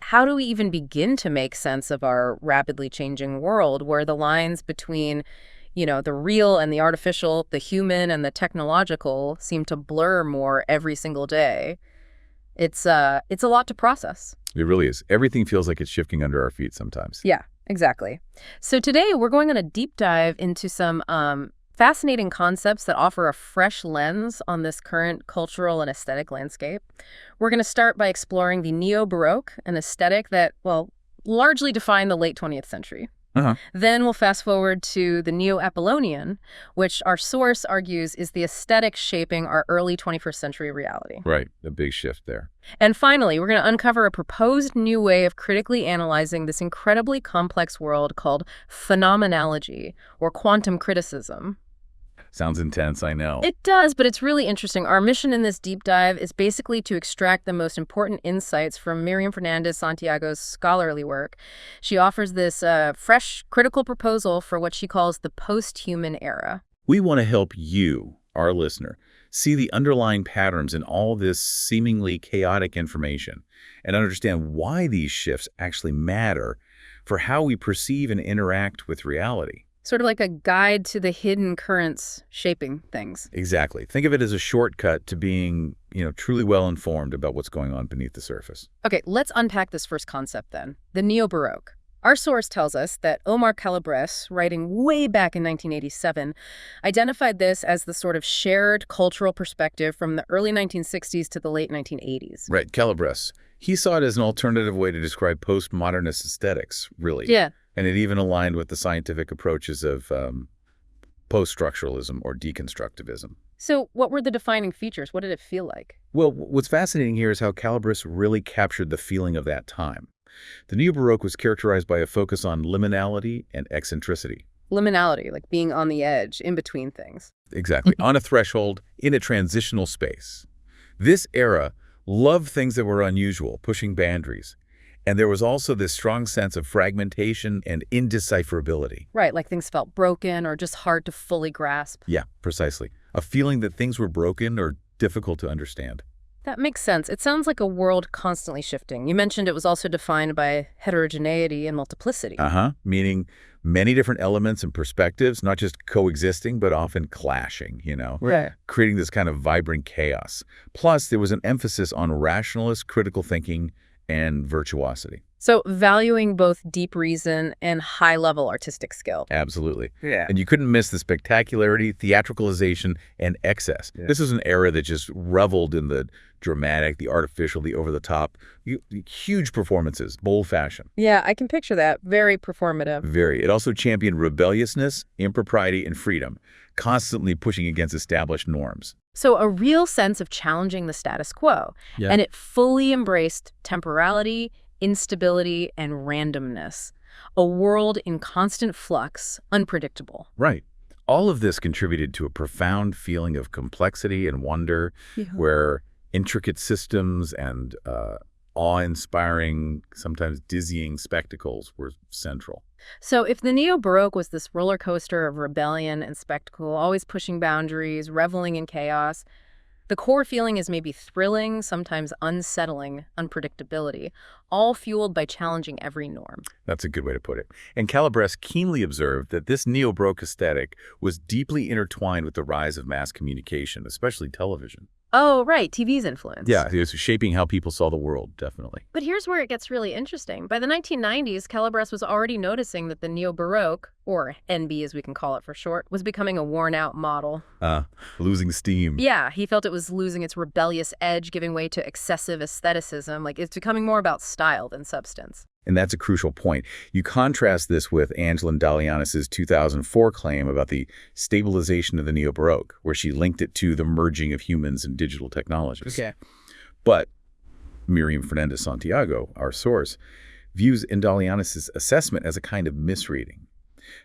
how do we even begin to make sense of our rapidly changing world where the lines between, the real and the artificial, the human and the technological seem to blur more every single day? It's a lot to process. It really is. Everything feels like it's shifting under our feet sometimes. Yeah, exactly. So today we're going on a deep dive into some fascinating concepts that offer a fresh lens on this current cultural and aesthetic landscape. We're going to start by exploring the Neo-Baroque, an aesthetic that, largely defined the late 20th century. Then we'll fast forward to the Neo-Apollonian, which our source argues is the aesthetic shaping our early 21st century reality. Right, a big shift there. And finally, we're going to uncover a proposed new way of critically analyzing this incredibly complex world called phenomenology, or quantum criticism. Sounds intense, I know. It does, but it's really interesting. Our mission in this deep dive is basically to extract the most important insights from Miriam Fernandez-Santiago's scholarly work. She offers this fresh, critical proposal for what she calls the posthuman era. We want to help you, our listener, see the underlying patterns in all this seemingly chaotic information and understand why these shifts actually matter for how we perceive and interact with reality. Sort of like a guide to the hidden currents shaping things. Exactly. Think of it as a shortcut to being, truly well-informed about what's going on beneath the surface. Okay, let's unpack this first concept then, the Neo-Baroque. Our source tells us that Omar Calabres, writing way back in 1987, identified this as the sort of shared cultural perspective from the early 1960s to the late 1980s. Right, Calabres. He saw it as an alternative way to describe postmodernist aesthetics, really. Yeah. And it even aligned with the scientific approaches of post-structuralism or deconstructivism. So what were the defining features? What did it feel like? Well, what's fascinating here is how Calabres really captured the feeling of that time. The Neo-Baroque was characterized by a focus on liminality and eccentricity. Liminality, like being on the edge, in between things. Exactly. On a threshold, in a transitional space. This era loved things that were unusual, pushing boundaries. And there was also this strong sense of fragmentation and indecipherability. Right, like things felt broken or just hard to fully grasp. Yeah, precisely. A feeling that things were broken or difficult to understand. That makes sense. It sounds like a world constantly shifting. You mentioned it was also defined by heterogeneity and multiplicity. Meaning many different elements and perspectives, not just coexisting, but often clashing, Right. creating this kind of vibrant chaos. Plus, there was an emphasis on rationalist critical thinking and virtuosity. So valuing both deep reason and high-level artistic skill. Absolutely. Yeah. And you couldn't miss the spectacularity, theatricalization, and excess. Yeah. This is an era that just reveled in the dramatic, the artificial, the over-the-top, huge performances, bold fashion. Yeah, I can picture that. Very performative. Very. It also championed rebelliousness, impropriety, and freedom, constantly pushing against established norms. So a real sense of challenging the status quo. Yeah. And it fully embraced temporality, instability, and randomness. A world in constant flux, unpredictable. Right. All of this contributed to a profound feeling of complexity and wonder, where intricate systems and awe-inspiring, sometimes dizzying spectacles were central. So if the Neo-Baroque was this roller coaster of rebellion and spectacle, always pushing boundaries, reveling in chaos, the core feeling is maybe thrilling, sometimes unsettling unpredictability, all fueled by challenging every norm. That's a good way to put it. And Calabres keenly observed that this Neo-Baroque aesthetic was deeply intertwined with the rise of mass communication, especially television. Oh, right, TV's influence. Yeah, it was shaping how people saw the world, definitely. But here's where it gets really interesting. By the 1990s, Calabres was already noticing that the Neo-Baroque, or NB as we can call it for short, was becoming a worn-out model. Losing steam. Yeah, he felt it was losing its rebellious edge, giving way to excessive aestheticism. Like, it's becoming more about style than substance. And that's a crucial point. You contrast this with Angela Dalianis' 2004 claim about the stabilization of the Neo-Baroque, where she linked it to the merging of humans and digital technologies. Okay. But Miriam Fernandez-Santiago, our source, views Dalianis' assessment as a kind of misreading.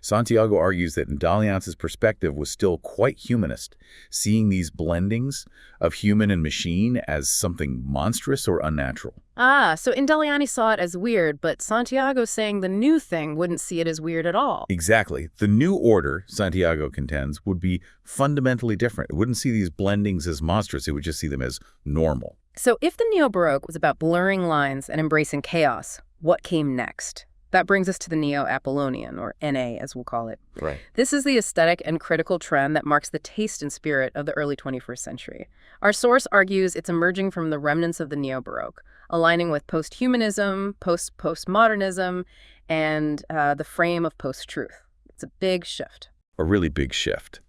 Santiago argues that Indaleance's perspective was still quite humanist, seeing these blendings of human and machine as something monstrous or unnatural. Ah, so Indaleani saw it as weird, but Santiago's saying the new thing wouldn't see it as weird at all. Exactly. The new order, Santiago contends, would be fundamentally different. It wouldn't see these blendings as monstrous. It would just see them as normal. So if the Neo-Baroque was about blurring lines and embracing chaos, what came next? That brings us to the Neo-Apollonian, or NA as we'll call it. Right. This is the aesthetic and critical trend that marks the taste and spirit of the early 21st century. Our source argues it's emerging from the remnants of the Neo-Baroque, aligning with posthumanism, postmodernism, and the frame of post-truth. It's a big shift. A really big shift.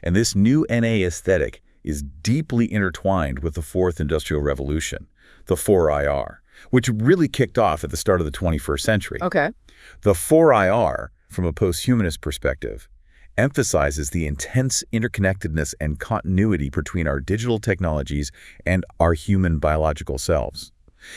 And this new NA aesthetic is deeply intertwined with the Fourth Industrial Revolution, the 4IR, which really kicked off at the start of the 21st century. Okay. The 4IR, from a posthumanist perspective, emphasizes the intense interconnectedness and continuity between our digital technologies and our human biological selves.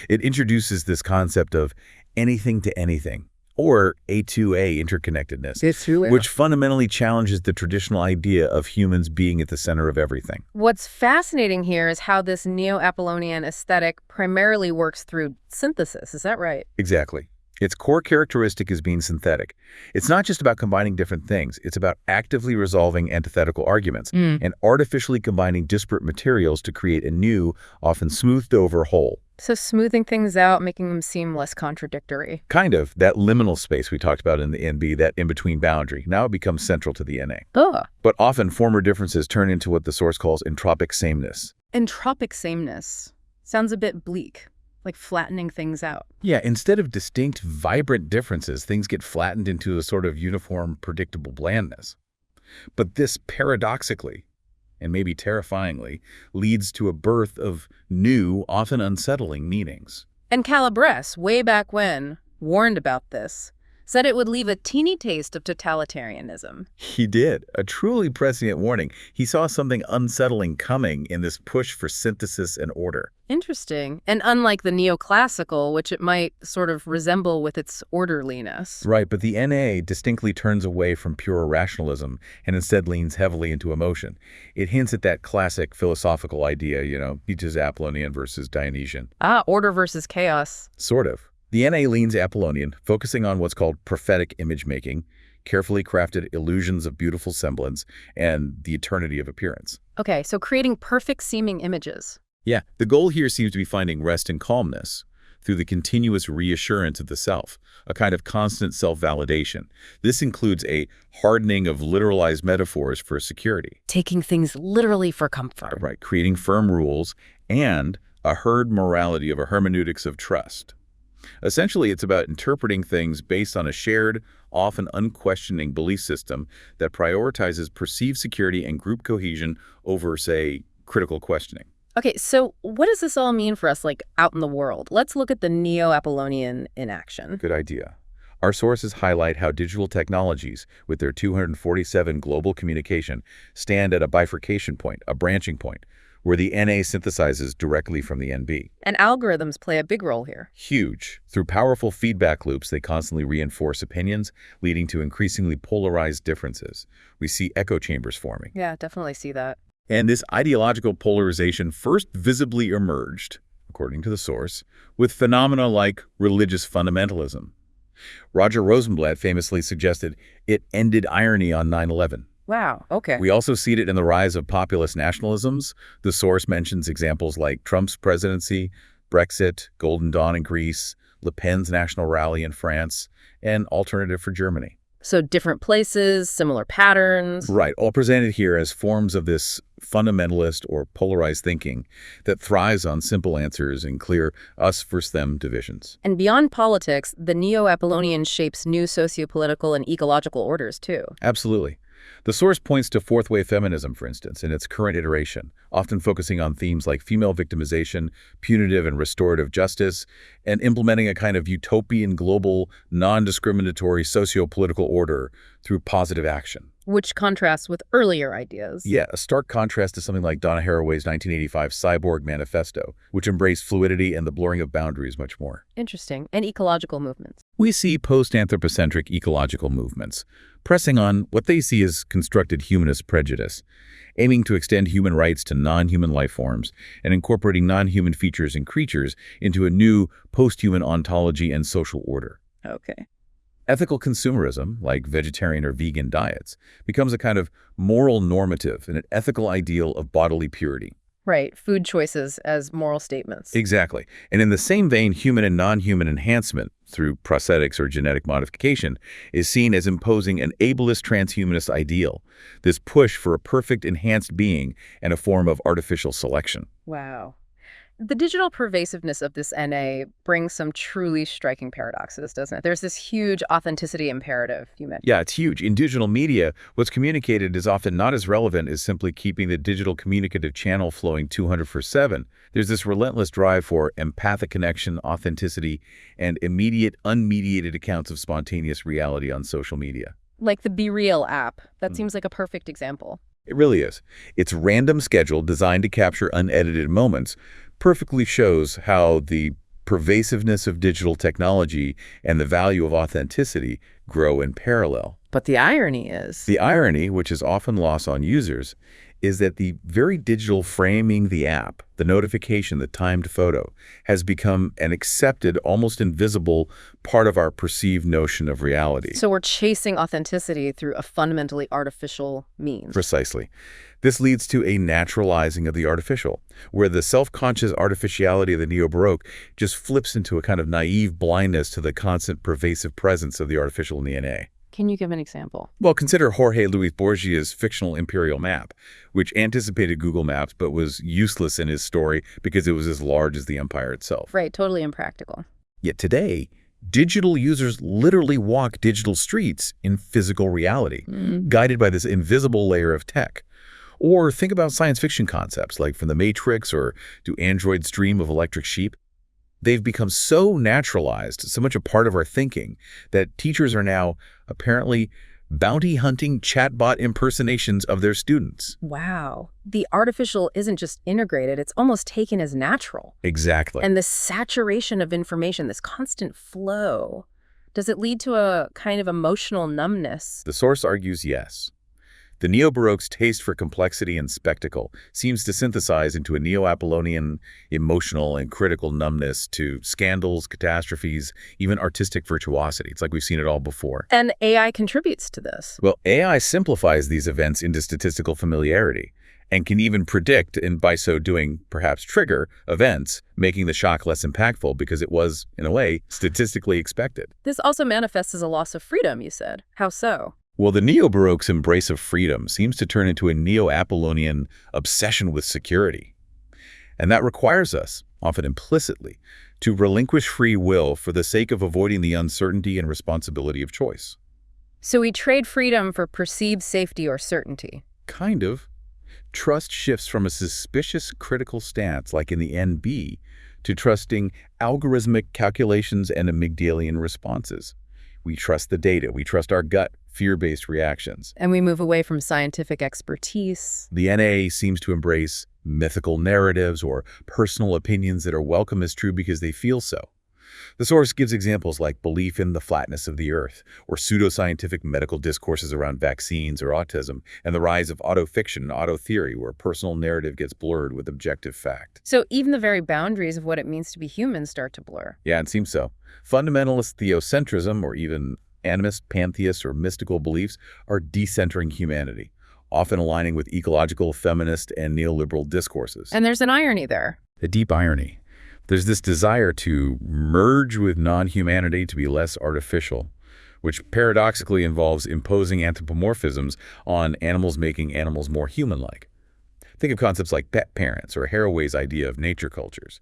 It introduces this concept of anything to anything, or A2A interconnectedness, which fundamentally challenges the traditional idea of humans being at the center of everything. What's fascinating here is how this Neo-Apollonian aesthetic primarily works through synthesis. Is that right? Exactly. Its core characteristic is being synthetic. It's not just about combining different things. It's about actively resolving antithetical arguments and artificially combining disparate materials to create a new, often smoothed-over whole. So smoothing things out, making them seem less contradictory. Kind of. That liminal space we talked about in the NB, that in-between boundary, now it becomes central to the NA. Ugh. But often former differences turn into what the source calls entropic sameness. Entropic sameness. Sounds a bit bleak, like flattening things out. Yeah, instead of distinct, vibrant differences, things get flattened into a sort of uniform, predictable blandness. But this paradoxically, and maybe terrifyingly, leads to a birth of new, often unsettling meanings. And Calabrese, way back when, warned about this, said it would leave a teeny taste of totalitarianism. He did. A truly prescient warning. He saw something unsettling coming in this push for synthesis and order. Interesting. And unlike the neoclassical, which it might sort of resemble with its orderliness. Right, but the NA distinctly turns away from pure rationalism and instead leans heavily into emotion. It hints at that classic philosophical idea, Nietzsche's Apollonian versus Dionysian. Ah, order versus chaos. Sort of. The NA leans Apollonian, focusing on what's called prophetic image-making, carefully crafted illusions of beautiful semblance, and the eternity of appearance. Okay, so creating perfect-seeming images. Yeah, the goal here seems to be finding rest and calmness through the continuous reassurance of the self, a kind of constant self-validation. This includes a hardening of literalized metaphors for security. Taking things literally for comfort. Right, creating firm rules and a herd morality of a hermeneutics of trust. Essentially, it's about interpreting things based on a shared, often unquestioning belief system that prioritizes perceived security and group cohesion over, say, critical questioning. Okay, so what does this all mean for us, out in the world? Let's look at the Neo-Apollonian in action. Good idea. Our sources highlight how digital technologies, with their 247 global communication, stand at a bifurcation point, a branching point, where the NA synthesizes directly from the NB. And algorithms play a big role here. Huge. Through powerful feedback loops, they constantly reinforce opinions, leading to increasingly polarized differences. We see echo chambers forming. Yeah, definitely see that. And this ideological polarization first visibly emerged, according to the source, with phenomena like religious fundamentalism. Roger Rosenblatt famously suggested it ended irony on 9/11. Wow, okay. We also see it in the rise of populist nationalisms. The source mentions examples like Trump's presidency, Brexit, Golden Dawn in Greece, Le Pen's national rally in France, and Alternative for Germany. So different places, similar patterns. Right, all presented here as forms of this fundamentalist or polarized thinking that thrives on simple answers and clear us versus them divisions. And beyond politics, the Neo-Apollonian shapes new sociopolitical and ecological orders, too. Absolutely. The source points to fourth-wave feminism, for instance, in its current iteration, often focusing on themes like female victimization, punitive and restorative justice, and implementing a kind of utopian, global, non-discriminatory socio-political order through positive action. Which contrasts with earlier ideas. Yeah, a stark contrast to something like Donna Haraway's 1985 Cyborg Manifesto, which embraced fluidity and the blurring of boundaries much more. Interesting. And ecological movements. We see post-anthropocentric ecological movements, pressing on what they see as constructed humanist prejudice, aiming to extend human rights to non-human life forms and incorporating non-human features and creatures into a new post-human ontology and social order. Okay. Ethical consumerism, like vegetarian or vegan diets, becomes a kind of moral normative and an ethical ideal of bodily purity. Right, food choices as moral statements. Exactly. And in the same vein, human and non-human enhancement through prosthetics or genetic modification is seen as imposing an ableist transhumanist ideal, this push for a perfect enhanced being and a form of artificial selection. Wow. The digital pervasiveness of this NA brings some truly striking paradoxes, doesn't it? There's this huge authenticity imperative you mentioned. Yeah, it's huge. In digital media, what's communicated is often not as relevant as simply keeping the digital communicative channel flowing 200/7. There's this relentless drive for empathic connection, authenticity, and immediate, unmediated accounts of spontaneous reality on social media. Like the Be Real app. That seems like a perfect example. It really is. It's random schedule designed to capture unedited moments, perfectly shows how the pervasiveness of digital technology and the value of authenticity grow in parallel. But the irony is... The irony, which is often lost on users, is that the very digital framing the app, the notification, the timed photo, has become an accepted, almost invisible part of our perceived notion of reality. So we're chasing authenticity through a fundamentally artificial means. Precisely. This leads to a naturalizing of the artificial, where the self-conscious artificiality of the Neo-Baroque just flips into a kind of naive blindness to the constant pervasive presence of the artificial in the NA. Can you give an example? Well, consider Jorge Luis Borgia's fictional imperial map, which anticipated Google Maps but was useless in his story because it was as large as the empire itself. Right, totally impractical. Yet today, digital users literally walk digital streets in physical reality, guided by this invisible layer of tech. Or think about science fiction concepts like from The Matrix or Do Androids Dream of Electric Sheep? They've become so naturalized, so much a part of our thinking, that teachers are now apparently bounty hunting chatbot impersonations of their students. Wow. The artificial isn't just integrated, it's almost taken as natural. Exactly. And the saturation of information, this constant flow, does it lead to a kind of emotional numbness? The source argues yes. The Neo-Baroque's taste for complexity and spectacle seems to synthesize into a Neo-Apollonian emotional and critical numbness to scandals, catastrophes, even artistic virtuosity. It's like we've seen it all before. And AI contributes to this. Well, AI simplifies these events into statistical familiarity and can even predict, and by so doing, perhaps trigger, events, making the shock less impactful because it was, in a way, statistically expected. This also manifests as a loss of freedom, you said. How so? Well, the Neo-Baroque's embrace of freedom seems to turn into a Neo-Apollonian obsession with security. And that requires us, often implicitly, to relinquish free will for the sake of avoiding the uncertainty and responsibility of choice. So we trade freedom for perceived safety or certainty. Kind of. Trust shifts from a suspicious critical stance, like in the NB, to trusting algorithmic calculations and amygdalian responses. We trust the data. We trust our gut, fear-based reactions. And we move away from scientific expertise. The NA seems to embrace mythical narratives or personal opinions that are welcome as true because they feel so. The source gives examples like belief in the flatness of the earth, or pseudoscientific medical discourses around vaccines or autism, and the rise of autofiction and auto-theory, where personal narrative gets blurred with objective fact. So even the very boundaries of what it means to be human start to blur. Yeah, it seems so. Fundamentalist theocentrism, or even animist, pantheist, or mystical beliefs are decentering humanity, often aligning with ecological, feminist, and neoliberal discourses. And there's an irony there. A deep irony. There's this desire to merge with non-humanity to be less artificial, which paradoxically involves imposing anthropomorphisms on animals, making animals more human-like. Think of concepts like pet parents or Haraway's idea of nature cultures.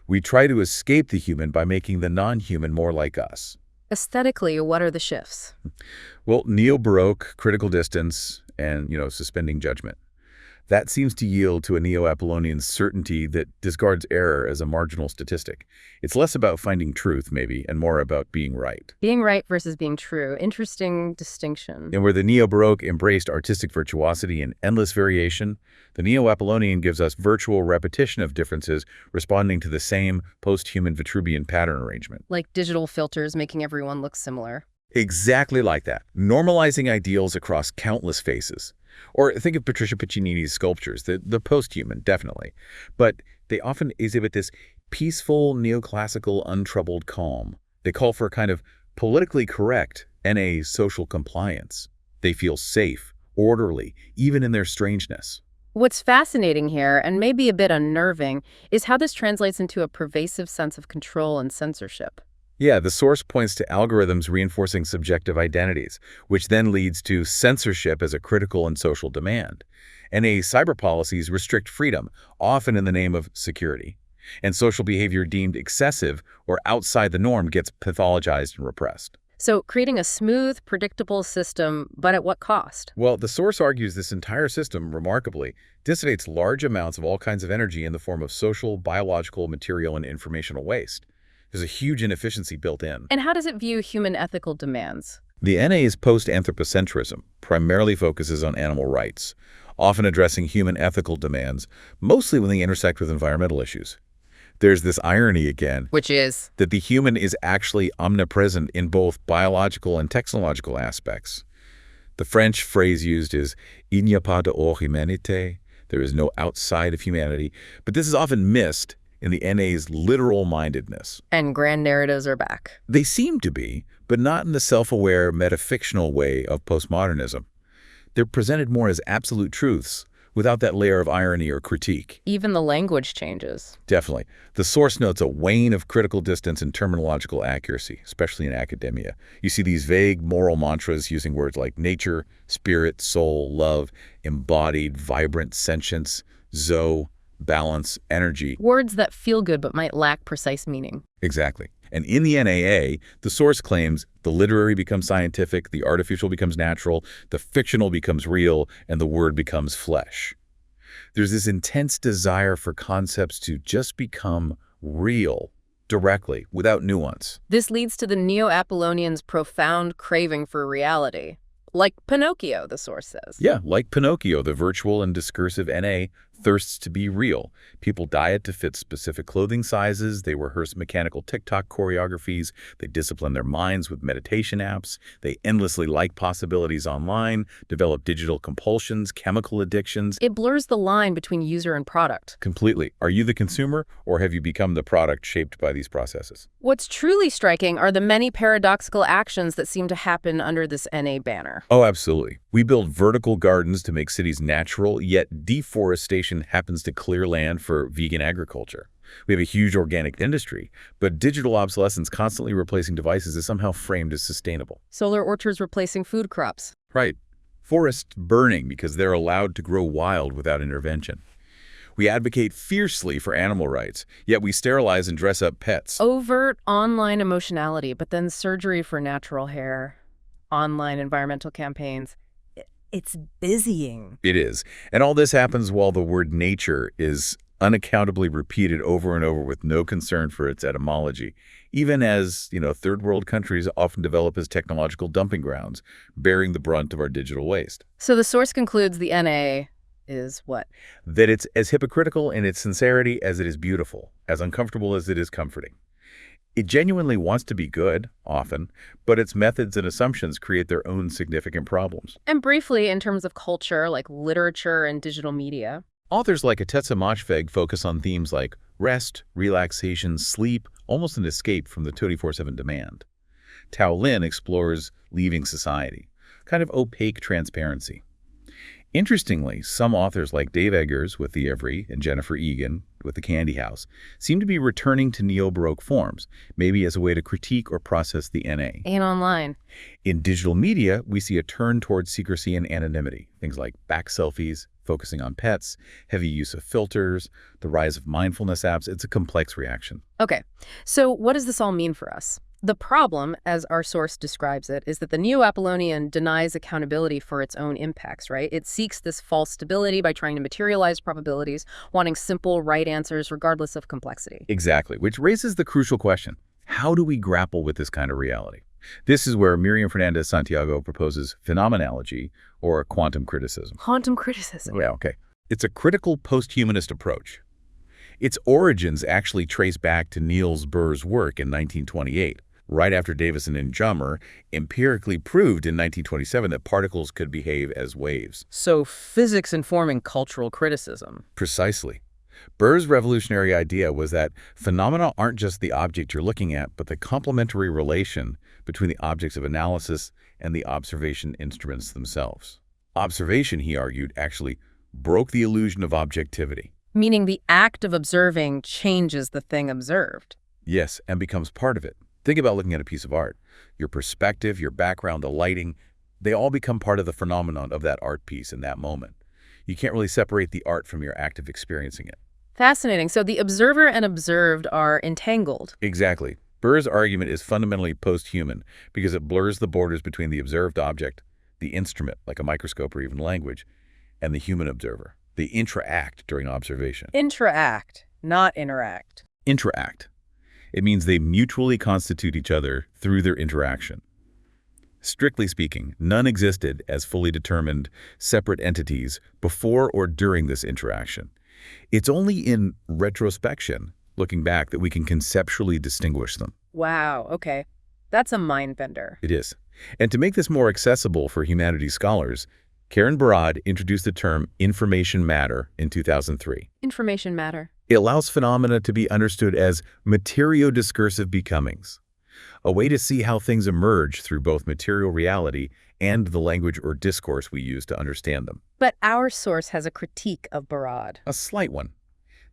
We try to escape the human by making the non-human more like us. Aesthetically, what are the shifts? Well, neo-Baroque, critical distance, and, suspending judgment. That seems to yield to a Neo-Apollonian certainty that discards error as a marginal statistic. It's less about finding truth, maybe, and more about being right. Being right versus being true. Interesting distinction. And where the Neo-Baroque embraced artistic virtuosity and endless variation, the Neo-Apollonian gives us virtual repetition of differences responding to the same post-human Vitruvian pattern arrangement. Like digital filters making everyone look similar. Exactly like that, normalizing ideals across countless faces. Or think of Patricia Piccinini's sculptures, the post-human, definitely. But they often exhibit this peaceful, neoclassical, untroubled calm. They call for a kind of politically correct NA social compliance. They feel safe, orderly, even in their strangeness. What's fascinating here, and maybe a bit unnerving, is how this translates into a pervasive sense of control and censorship. Yeah, the source points to algorithms reinforcing subjective identities, which then leads to censorship as a critical and social demand. NA cyber policies restrict freedom, often in the name of security. And social behavior deemed excessive or outside the norm gets pathologized and repressed. So creating a smooth, predictable system, but at what cost? Well, the source argues this entire system, remarkably, dissipates large amounts of all kinds of energy in the form of social, biological, material, and informational waste. There's a huge inefficiency built in. And how does it view human ethical demands? The NA's post-anthropocentrism primarily focuses on animal rights, often addressing human ethical demands, mostly when they intersect with environmental issues. There's this irony again, Which is? that the human is actually omnipresent in both biological and technological aspects. The French phrase used is "il n'y a pas de hors humanité," there is no outside of humanity, but this is often missed in the NA's literal-mindedness. And grand narratives are back. They seem to be, but not in the self-aware, metafictional way of postmodernism. They're presented more as absolute truths, without that layer of irony or critique. Even the language changes. Definitely. The source notes a wane of critical distance and terminological accuracy, especially in academia. You see these vague moral mantras using words like nature, spirit, soul, love, embodied, vibrant, sentience, zoe, balance, energy. Words that feel good but might lack precise meaning. Exactly. And in the NAA, the source claims the literary becomes scientific, the artificial becomes natural, the fictional becomes real, and the word becomes flesh. There's this intense desire for concepts to just become real, directly, without nuance. This leads to the Neo-Apollonians' profound craving for reality. Like Pinocchio, the source says. Yeah, like Pinocchio, the virtual and discursive NA thirsts to be real. People diet to fit specific clothing sizes, they rehearse mechanical TikTok choreographies, they discipline their minds with meditation apps, they endlessly like possibilities online, develop digital compulsions, chemical addictions. It blurs the line between user and product. Completely. Are you the consumer, or have you become the product shaped by these processes? What's truly striking are the many paradoxical actions that seem to happen under this NA banner. Oh, absolutely. We build vertical gardens to make cities natural, yet deforestation happens to clear land for vegan agriculture. We have a huge organic industry, but digital obsolescence constantly replacing devices is somehow framed as sustainable. Solar orchards replacing food crops. Right. Forests burning because they're allowed to grow wild without intervention. We advocate fiercely for animal rights, yet we sterilize and dress up pets. Overt online emotionality, but then surgery for natural hair. Online environmental campaigns. It's busying. It is. And all this happens while the word nature is unaccountably repeated over and over with no concern for its etymology, even as, third world countries often develop as technological dumping grounds, bearing the brunt of our digital waste. So the source concludes the NA is what? That it's as hypocritical in its sincerity as it is beautiful, as uncomfortable as it is comforting. It genuinely wants to be good, often, but its methods and assumptions create their own significant problems. And briefly, in terms of culture, like literature and digital media. Authors like Atetsa Moshfegh focus on themes like rest, relaxation, sleep, almost an escape from the 24/7 demand. Tao Lin explores leaving society, kind of opaque transparency. Interestingly, some authors like Dave Eggers with The Every and Jennifer Egan with The Candy House seem to be returning to Neo-Baroque forms, maybe as a way to critique or process the NA. And online. In digital media, we see a turn towards secrecy and anonymity, things like back selfies, focusing on pets, heavy use of filters, the rise of mindfulness apps. It's a complex reaction. Okay, so what does this all mean for us? The problem, as our source describes it, is that the Neo-Apollonian denies accountability for its own impacts, right? It seeks this false stability by trying to materialize probabilities, wanting simple, right answers regardless of complexity. Exactly, which raises the crucial question. How do we grapple with this kind of reality? This is where Miriam Fernandez-Santiago proposes phenomenology, or quantum criticism. Quantum criticism. Yeah, okay. It's a critical posthumanist approach. Its origins actually trace back to Niels Bohr's work in 1928. Right after Davison and Jummer empirically proved in 1927 that particles could behave as waves. So physics informing cultural criticism. Precisely. Bohr's revolutionary idea was that phenomena aren't just the object you're looking at, but the complementary relation between the objects of analysis and the observation instruments themselves. Observation, he argued, actually broke the illusion of objectivity. Meaning the act of observing changes the thing observed. Yes, and becomes part of it. Think about looking at a piece of art. Your perspective, your background, the lighting, they all become part of the phenomenon of that art piece in that moment. You can't really separate the art from your act of experiencing it. Fascinating. So the observer and observed are entangled. Exactly. Bohr's argument is fundamentally posthuman because it blurs the borders between the observed object, the instrument, like a microscope or even language, and the human observer. They interact during observation. Interact, not interact. Interact. It means they mutually constitute each other through their interaction. Strictly speaking, none existed as fully determined, separate entities before or during this interaction. It's only in retrospection, looking back, that we can conceptually distinguish them. Wow, okay. That's a mind bender. It is. And to make this more accessible for humanities scholars, Karen Barad introduced the term information matter in 2003. Information matter. It allows phenomena to be understood as materiodiscursive becomings, a way to see how things emerge through both material reality and the language or discourse we use to understand them. But our source has a critique of Barad. A slight one.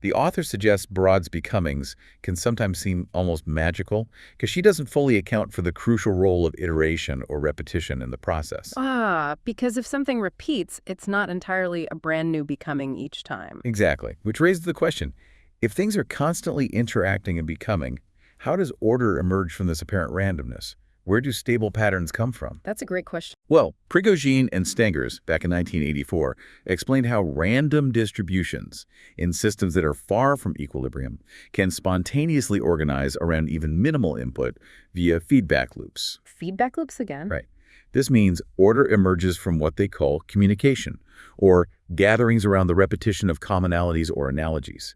The author suggests Barad's becomings can sometimes seem almost magical because she doesn't fully account for the crucial role of iteration or repetition in the process. Because if something repeats, it's not entirely a brand new becoming each time. Exactly, which raises the question, if things are constantly interacting and becoming, how does order emerge from this apparent randomness? Where do stable patterns come from? That's a great question. Well, Prigogine and Stengers, back in 1984, explained how random distributions in systems that are far from equilibrium can spontaneously organize around even minimal input via feedback loops. Feedback loops again? Right. This means order emerges from what they call communication, or gatherings around the repetition of commonalities or analogies.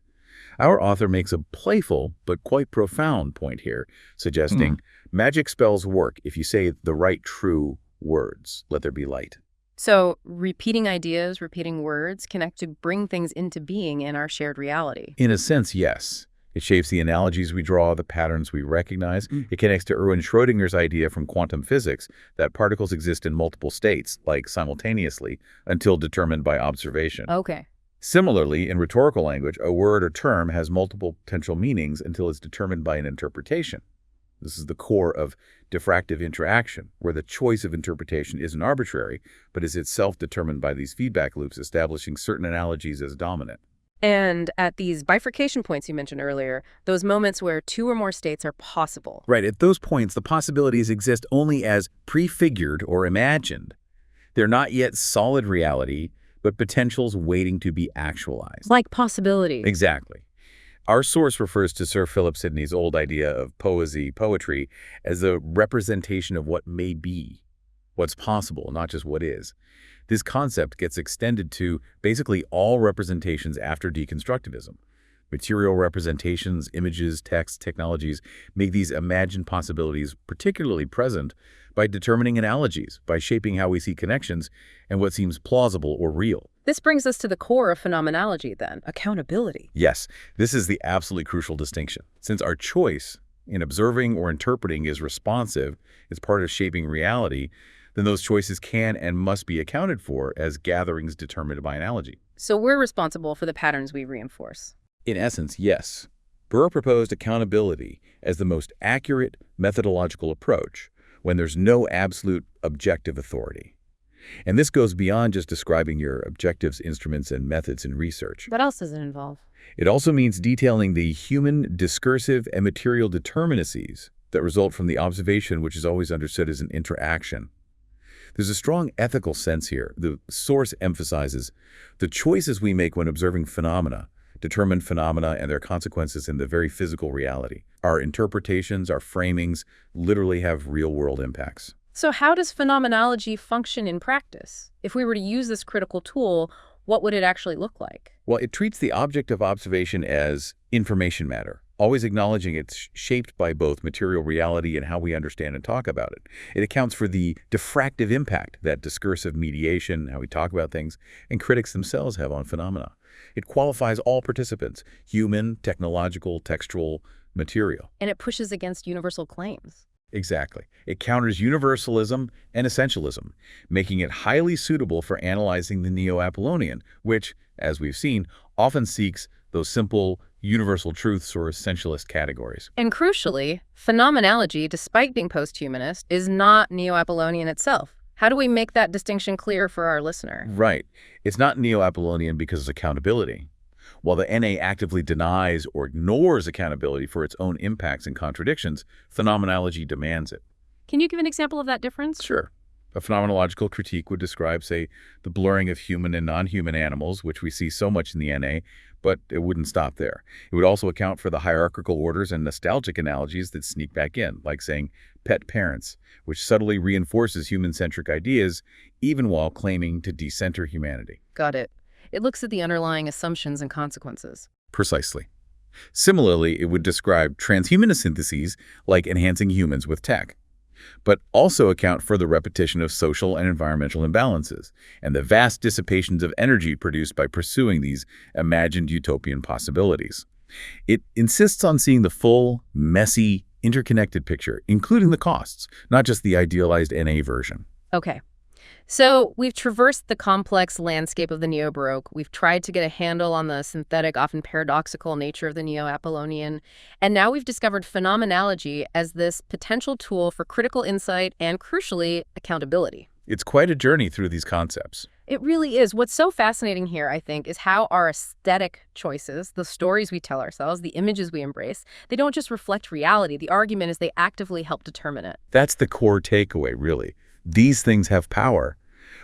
Our author makes a playful but quite profound point here, suggesting magic spells work if you say the right true words. Let there be light. So repeating ideas, repeating words can actually bring things into being in our shared reality. In a sense, yes. It shapes the analogies we draw, the patterns we recognize. It connects to Erwin Schrödinger's idea from quantum physics that particles exist in multiple states, like simultaneously, until determined by observation. Okay. Similarly, in rhetorical language, a word or term has multiple potential meanings until it's determined by an interpretation. This is the core of diffractive interaction, where the choice of interpretation isn't arbitrary, but is itself determined by these feedback loops establishing certain analogies as dominant. And at these bifurcation points you mentioned earlier, those moments where two or more states are possible. Right, at those points, the possibilities exist only as prefigured or imagined. They're not yet solid reality, but potentials waiting to be actualized. Like possibility. Exactly. Our source refers to Sir Philip Sidney's old idea of poetry, as a representation of what may be, what's possible, not just what is. This concept gets extended to basically all representations after deconstructivism. Material representations, images, text, technologies make these imagined possibilities particularly present by determining analogies, by shaping how we see connections and what seems plausible or real. This brings us to the core of phenomenology then, accountability. Yes, this is the absolutely crucial distinction. Since our choice in observing or interpreting is responsive, it's part of shaping reality, then those choices can and must be accounted for as gatherings determined by analogy. So we're responsible for the patterns we reinforce. In essence, yes. Burr proposed accountability as the most accurate methodological approach when there's no absolute objective authority. And this goes beyond just describing your objectives, instruments, and methods in research. What else does it involve? It also means detailing the human discursive and material determinacies that result from the observation, which is always understood as an interaction. There's a strong ethical sense here. The source emphasizes the choices we make when observing phenomena determine phenomena and their consequences in the very physical reality. Our interpretations, our framings, literally have real-world impacts. So how does phenomenology function in practice? If we were to use this critical tool, what would it actually look like? Well, it treats the object of observation as information matter, always acknowledging it's shaped by both material reality and how we understand and talk about it. It accounts for the diffractive impact that discursive mediation, how we talk about things, and critics themselves have on phenomena. It qualifies all participants, human, technological, textual, material. And it pushes against universal claims. Exactly. It counters universalism and essentialism, making it highly suitable for analyzing the Neo-Apollonian, which, as we've seen, often seeks those simple, universal truths or essentialist categories. And crucially, phenomenology, despite being post-humanist, is not Neo-Apollonian itself. How do we make that distinction clear for our listener? Right. It's not Neo-Apollonian because of accountability. While the NA actively denies or ignores accountability for its own impacts and contradictions, phenomenology demands it. Can you give an example of that difference? Sure. A phenomenological critique would describe, say, the blurring of human and non-human animals, which we see so much in the NA, but it wouldn't stop there. It would also account for the hierarchical orders and nostalgic analogies that sneak back in, like saying pet parents, which subtly reinforces human-centric ideas, even while claiming to decenter humanity. Got it. It looks at the underlying assumptions and consequences. Precisely. Similarly, it would describe transhumanist syntheses like enhancing humans with tech, but also account for the repetition of social and environmental imbalances and the vast dissipations of energy produced by pursuing these imagined utopian possibilities. It insists on seeing the full, messy, interconnected picture, including the costs, not just the idealized NA version. Okay. So we've traversed the complex landscape of the Neo-Baroque. We've tried to get a handle on the synthetic, often paradoxical nature of the Neo-Apollonian. And now we've discovered phenomenology as this potential tool for critical insight and, crucially, accountability. It's quite a journey through these concepts. It really is. What's so fascinating here, I think, is how our aesthetic choices, the stories we tell ourselves, the images we embrace, they don't just reflect reality. The argument is they actively help determine it. That's the core takeaway, really. These things have power,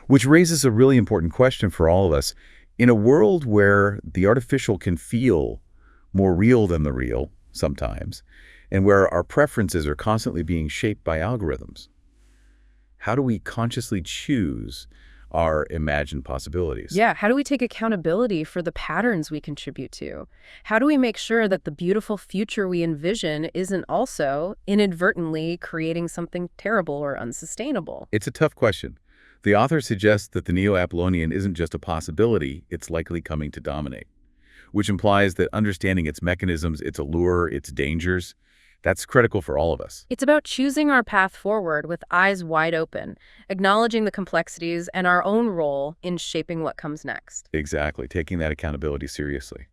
which raises a really important question for all of us. In a world where the artificial can feel more real than the real, sometimes, and where our preferences are constantly being shaped by algorithms, how do we consciously choose our imagined possibilities? Yeah, how do we take accountability for the patterns we contribute to? How do we make sure that the beautiful future we envision isn't also inadvertently creating something terrible or unsustainable? It's a tough question. The author suggests that the Neo-Apollonian isn't just a possibility, it's likely coming to dominate, which implies that understanding its mechanisms, its allure, its dangers, that's critical for all of us. It's about choosing our path forward with eyes wide open, acknowledging the complexities and our own role in shaping what comes next. Exactly, taking that accountability seriously.